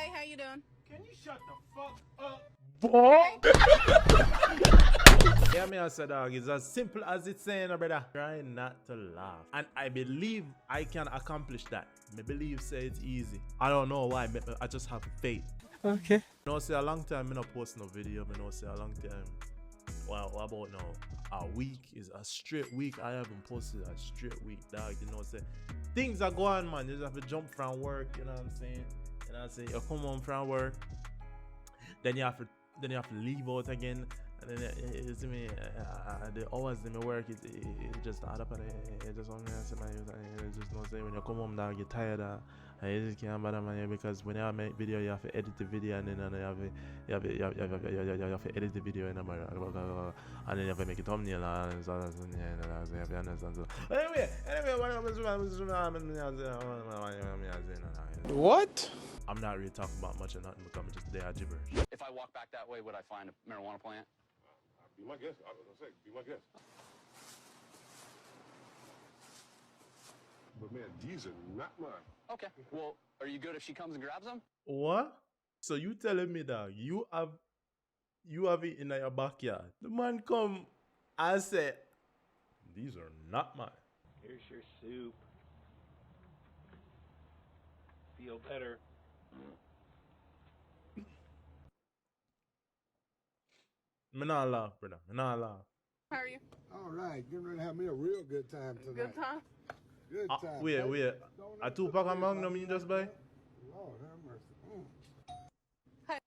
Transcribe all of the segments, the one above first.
Hey, how you doing? Can you shut the fuck up? Boy! Yeah, me I said, dog, it's as simple as it's saying, brother. Try not to laugh. And I believe I can accomplish that. I believe say it's easy. I don't know why, I just have faith. Okay. You know, say a long time, I not post no video. I know, say a long time. Well, what about now? A week is a straight week. I haven't posted a straight week, dog. You know, say things are going, man. You just have to jump from work. You know what I'm saying? You know what I'm saying? You come home from work, then you have to leave out again. And then it's me. The hours in my work, it just add up, and it just only say, man, you just know, say when you come home, dog, you're tired. You just can't bother, man, because when you make video, you have to edit the video, and then you have to edit the video, and then you have to make a thumbnail, and so anyway, What? I'm not really talking about much of nothing because I'm just there gibberish. If I walk back that way, would I find a marijuana plant? Be my guest. I was gonna say, be my guest. But man, these are not mine. Okay. Well, are you good if she comes and grabs them? What? So you telling me that you have it in your backyard? The man come and say, these are not mine. Here's your soup. Feel better. Me not laugh, brother. Me not laugh. How are you? All right, getting ready to have me a real good time tonight. Good time? Good time. Wait. A 2-pack of Magnum you just buy? Lord have mercy. Hey.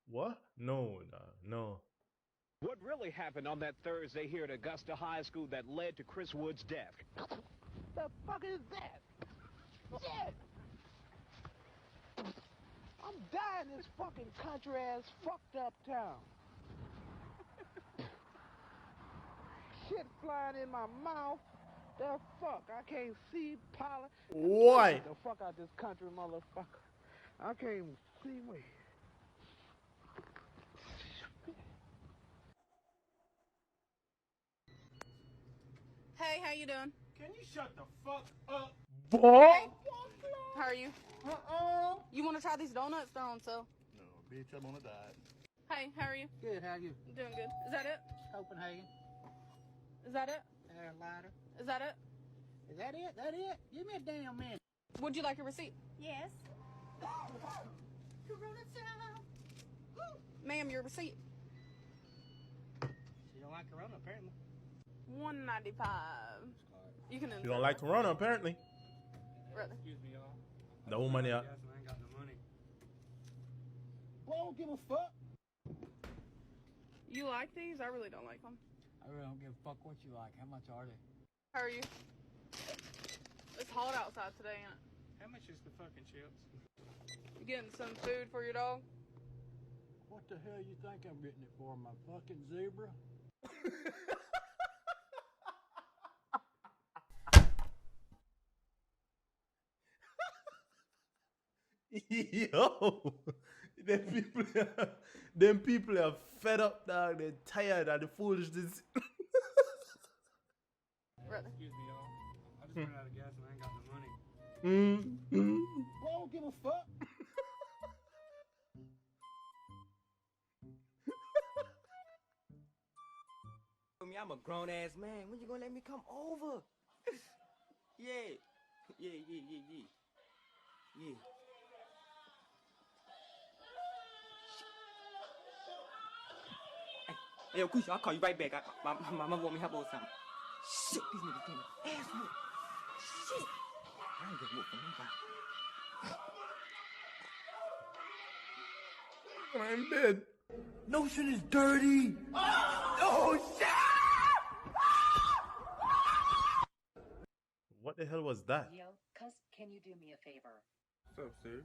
What? No. What really happened on that Thursday here at Augusta High School that led to Chris Wood's death? The fuck is that? Shit! I'm dying in this fucking country-ass fucked up town. Shit flying in my mouth. The fuck? I can't see pollen. Why? Get the fuck out this country, motherfucker. I can't even see me. Hey, how you doing? Can you shut the fuck up? Boy! How are you? You want to try these donuts? They're on sale. No, bitch, I'm on a diet. Hey, how are you? Good, how you? Doing good. Is that it? Copenhagen. Is that it? Carolina. Is that it? Is that it? That it? Give me a damn minute. Would you like a receipt? Yes. Corona time. Ma'am, your receipt. She don't like Corona, apparently. $1.95. You can. You don't like Corona, apparently. Really? Excuse me, y'all. No money out. I ain't got no money. Well, I don't give a fuck. You like these? I really don't like them. I really don't give a fuck what you like. How much are they? How are you? It's hot outside today, ain't it? How much is the fucking chips? You getting some food for your dog? What the hell you think I'm getting it for? My fucking zebra? Yo, them people are fed up, dog. They're tired of the foolishness. Really? Excuse me, y'all. I just ran out of gas and I ain't got no money. Well, I don't give a fuck. I'm a grown-ass man. When you gonna let me come over? Yeah. Hey, yo, Kusha, I'll call you right back. My mama want me to help with something. Shit, these niggas getting ass whooped. Shit. I ain't gonna whoop from nobody. I'm dead. Notion is dirty. Oh, shit! What the hell was that? Yo, cuz, can you do me a favor? What's up, sir?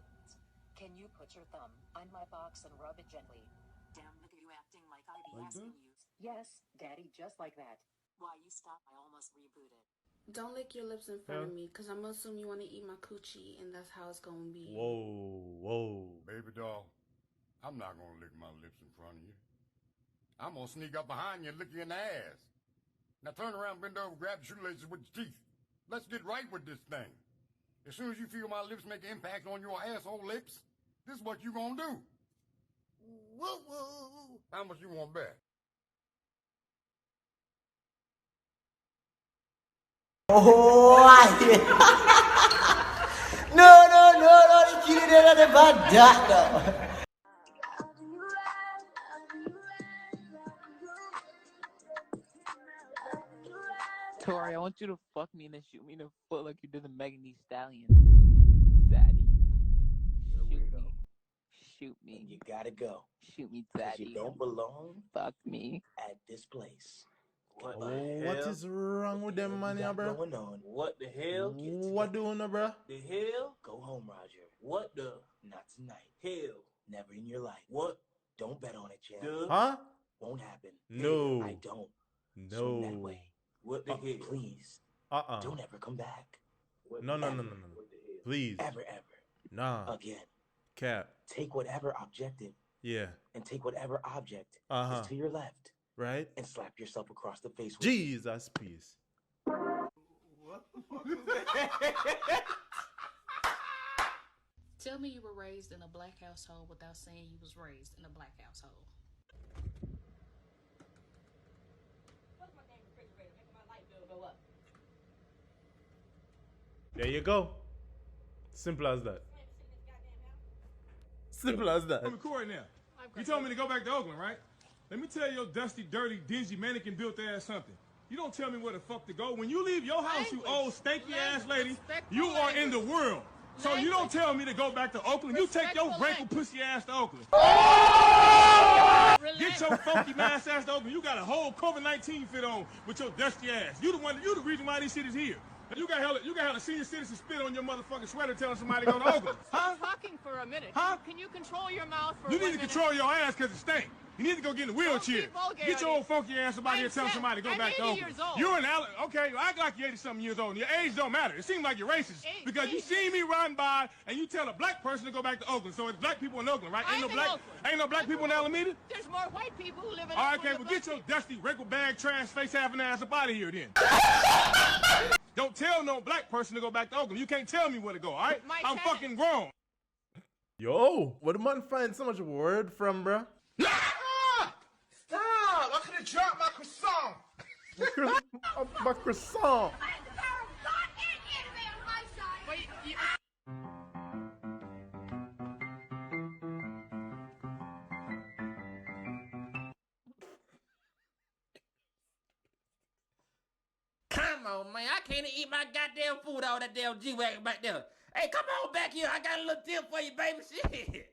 Can you put your thumb on my box and rub it gently? Damn, look at you acting like I be asking you. Yes, Daddy, just like that. Why you stop? I almost rebooted. Don't lick your lips in front of me, because I'm going to assume you want to eat my coochie, and that's how it's going to be. Whoa. Baby doll, I'm not gonna lick my lips in front of you. I'm gonna sneak up behind you and lick you in the ass. Now turn around, bend over, grab the shoelaces with your teeth. Let's get right with this thing. As soon as you feel my lips make an impact on your asshole lips, this is what you gonna do. Woo woo. How much you want bet? Oh, no, the kid is a bad doctor. Tori, I want you to fuck me and then shoot me in the foot like you did the Megan Thee Stallion. Zaddy. Shoot me. Shoot me. And you gotta go. Shoot me, Because you Zaddy. don't belong Fuck me. at this place. What is wrong with them, man, yeah, bro? Going on? What the hell? What doing, bro? The hell? Go home, Roger. What the? Not tonight. Hell. Never in your life. What? Don't bet on it, champ. Huh? Won't happen. No. I don't. No. Swing that way. What the hell? Please. Don't ever come back. No. Please. Ever. Nah. Again. Cap. Take whatever objective. Yeah. And take whatever object is to your left. Right? And slap yourself across the face with Jesus, peace. What the fuck was that? Tell me you were raised in a black household without saying you was raised in a black household. There you go. Simple as that. Simple as that. I'm recording now. You told me to go back to Oakland, right? Let me tell your dusty, dirty, dingy, mannequin-built ass something. You don't tell me where the fuck to go. When you leave your house, you old, stanky-ass lady, you are in the world. So you don't tell me to go back to Oakland. You take your wrinkled pussy ass to Oakland. Get your funky mass ass to Oakland. You got a whole COVID-19 fit on with your dusty ass. You the reason why this shit is here. You got hella senior citizen spit on your motherfucking sweater telling somebody to go to Oakland. I'm talking for a minute. Huh? Can you control your mouth for You 1 need to minute? control your ass because it stink. You need to go get in the wheelchair. Get your old funky ass somebody here telling somebody to go back to I'm 80 Oakland. years old. You're an okay, you act like you're 80-something years old, and your age don't matter. It seems like you're racist because you see me riding by and you tell a black person to go back to Oakland. So it's black people in Oakland, right? Ain't no black people in Alameda? There's more white people who live in All right, Oakland okay, well than get your dusty, wrinkled bag, trash face having ass up out of here then. Don't tell no black person to go back to Oakland. You can't tell me where to go, all right? I'm fucking grown. Yo, where the man find so much word from, bruh? Stop! I could have dropped my croissant. My croissant. Come on, man. I can't eat my goddamn food out of that damn G-Wagon back there. Hey, come on back here. I got a little tip for you, baby. Shit.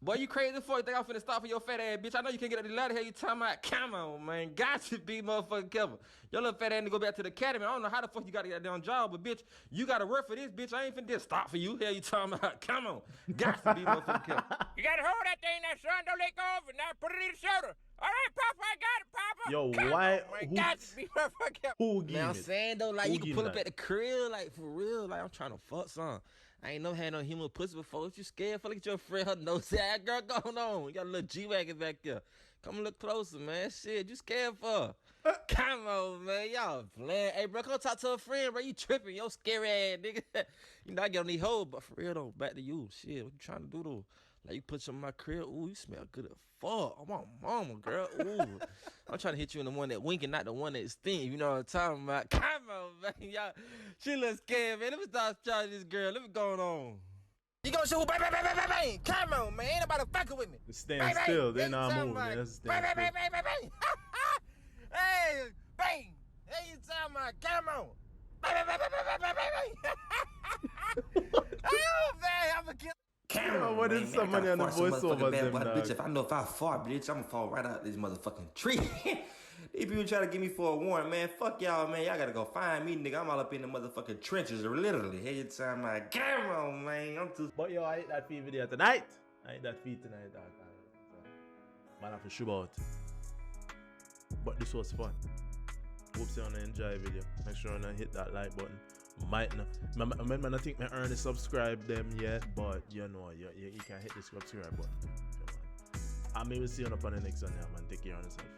Boy, you crazy for you think I'm finna stop for your fat ass, bitch. I know you can't get up the ladder here. You talking about, come on, man. Got to be motherfucking careful. Your little fat ass need to go back to the academy. I don't know how the fuck you got to get that damn job, but bitch, you got to work for this, bitch. I ain't finna just stop for you. Hell, you talking about, come on. Got to be motherfucking careful. You gotta hold that thing, that son. Don't let go of it. Now put it in the shoulder. All right, Papa, I got it, Papa. Yo, Come why? on, man. Got to be motherfucking careful. Who give Man, I'm it? saying, though, like, Who you can give pull it up that? at the crib, like, for real. Like, I'm trying to fuck some. I ain't never had no human pussy before. What you scared for? Look at your friend, her nose. That girl going on. You got a little G-Wagon back there. Come a little closer, man. Shit, you scared for? Come on, man. Y'all playing. Hey, bro, come talk to a friend, bro. You tripping. Yo, scary ass, nigga. You know, I get on these hoes, but for real, though, back to you. Shit, what you trying to do, though? Like, you put some in my crib. Ooh, you smell good as fuck. I'm on mama, girl. Ooh. I'm trying to hit you in the one that winking, not the one that sting. You know what I'm talking about? Come on, man. Y'all, she looks scared, man. Let me start charging this girl. Let me go on. You gonna shoot bang, bang, bang, bang, bang, bang. Come on, man. Ain't nobody fucking with me. Stand still. They're not moving. That's stand Bang, still. bang, bang, bang, bang, bang. Hey, bang. Hey, you talking about? Come on. Bang, bang, bang, bang, bang, bang, bang. Oh, man, I'm a killer. Yo, what is somebody on the voiceover them, dog? Bitch, if I know if I fart, bitch, I'm gonna fall right out of this motherfucking tree. These people try to get me for a warrant, man. Fuck y'all, man. Y'all gotta go find me, nigga. I'm all up in the motherfucking trenches, literally. Hey, you time like, come on, man. I'm too. But yo, I ate that feed video tonight. I ate that feed tonight, dog. Man, I have to shoot out. But this was fun. Hope you wanna enjoy the video. Make sure you hit that like button. Might not. I think I earn a subscribe them yet, but you know, you can hit the subscribe button. I may see you up on the next one, man. Take care of yourself.